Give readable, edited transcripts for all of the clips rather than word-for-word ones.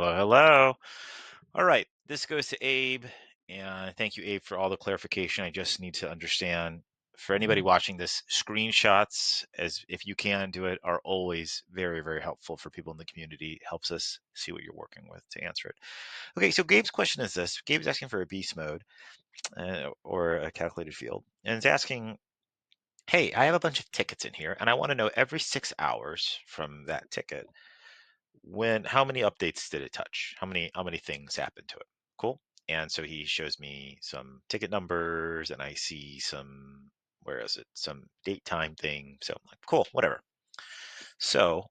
Hello, hello. All right, this goes to Abe, and thank you, Abe, for all the clarification. I just need to understand for anybody watching this, screenshots, as if you can do it, are always very, very helpful for people in the community. Helps us see what you're working with to answer it. Okay, so Gabe's question is this. Gabe's asking for a beast mode or a calculated field, and it's asking, hey, I have a bunch of tickets in here, and I want to know every 6 hours from that ticket, how many updates did it touch? How many things happened to it? Cool. And so he shows me some ticket numbers and I see some, where is it? Some date time thing. So I'm like, cool, whatever. So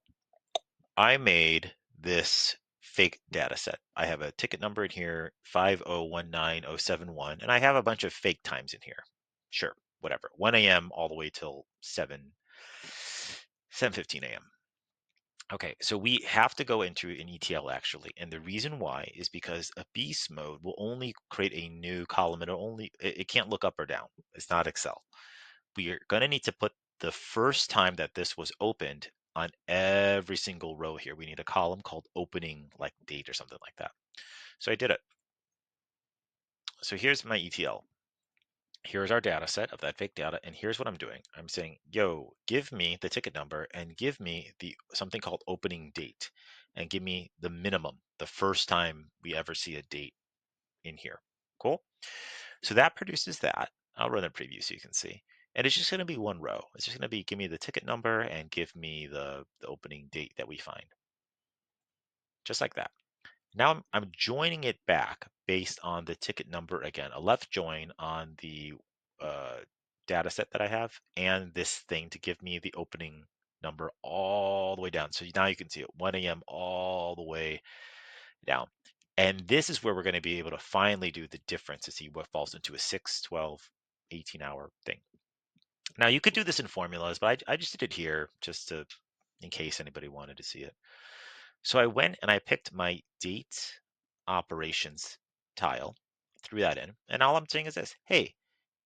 I made this fake data set. I have a ticket number in here, 5019071, and I have a bunch of fake times in here. Sure, whatever. 1 a.m. all the way till 7:15 a.m. Okay, so we have to go into an ETL actually, and the reason why is because a beast mode will only create a new column. It can't look up or down. It's not Excel. We are going to need to put the first time that this was opened on every single row here. We need a column called opening like date or something like that. So I did it. So here's my ETL. Here's our data set of that fake data, and here's what I'm doing. I'm saying, yo, give me the ticket number and give me the something called opening date, and give me the minimum, the first time we ever see a date in here. Cool. So that produces that. I'll run a preview so you can see. And it's just going to be one row. It's just going to be give me the ticket number and give me the opening date that we find. Just like that. Now I'm joining it back based on the ticket number again, a left join on the data set that I have and this thing to give me the opening number all the way down. So now you can see it 1 a.m. all the way down. And this is where we're going to be able to finally do the difference to see what falls into a 6, 12, 18-hour thing. Now you could do this in formulas, but I just did it here just to, in case anybody wanted to see it. So I went and I picked my date operations tile, threw that in, and all I'm saying is this: hey,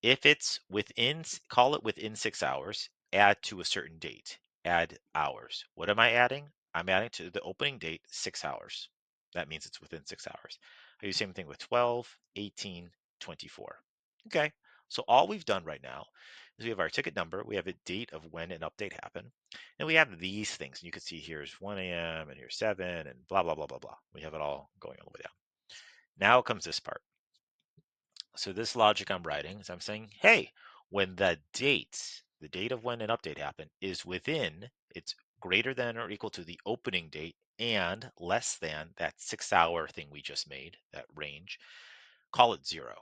if it's within, call it within 6 hours, add to a certain date, add hours. What am I adding? I'm adding to the opening date 6 hours. That means it's within 6 hours. I do the same thing with 12, 18, 24. Okay, so all we've done right now is we have our ticket number, we have a date of when an update happened, and we have these things. And you can see here's 1 a.m. and here's 7 and blah, blah, blah, blah, blah. We have it all going all the way down. Now comes this part. So this logic I'm writing is I'm saying, hey, when the date of when an update happened is within, it's greater than or equal to the opening date and less than that 6 hour thing we just made, that range, call it 0.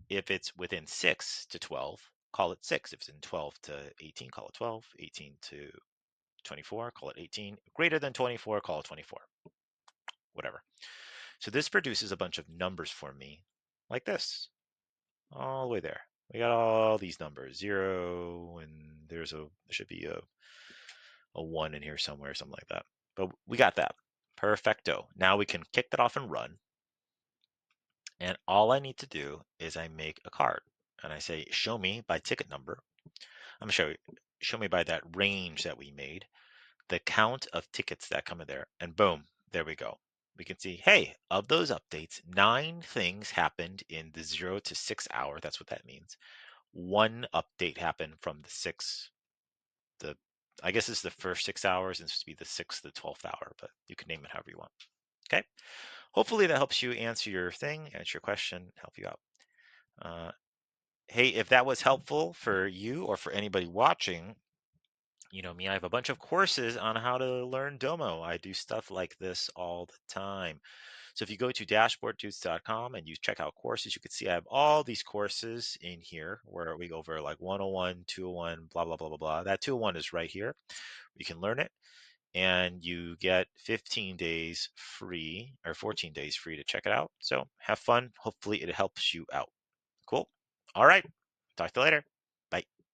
If it's within 6 to 12, call it 6. If it's in 12 to 18, call it 12. 18 to 24, call it 18. Greater than 24, call it 24. Whatever. So this produces a bunch of numbers for me like this, all the way there. We got all these numbers, 0, and there should be a 1 in here somewhere, something like that. But we got that. Perfecto. Now we can kick that off and run. And all I need to do is I make a card. And I say, show me by ticket number. I'm going to show me by that range that we made, the count of tickets that come in there. And boom, there we go. We can see, hey, of those updates, 9 things happened in the 0 to 6 hour. That's what that means. 1 update happened from I guess it's the first 6 hours, and it's supposed to be the 6th to 12th hour, but you can name it however you want. Okay. Hopefully that helps you answer your thing, answer your question, help you out. Hey, if that was helpful for you or for anybody watching, you know me, I have a bunch of courses on how to learn Domo. I do stuff like this all the time. So if you go to dashboarddudes.com and you check out courses, you can see I have all these courses in here where we go over like 101, 201, blah, blah, blah, blah, blah. That 201 is right here. You can learn it and you get 15 days free or 14 days free to check it out. So have fun. Hopefully it helps you out. Cool. All right. Talk to you later.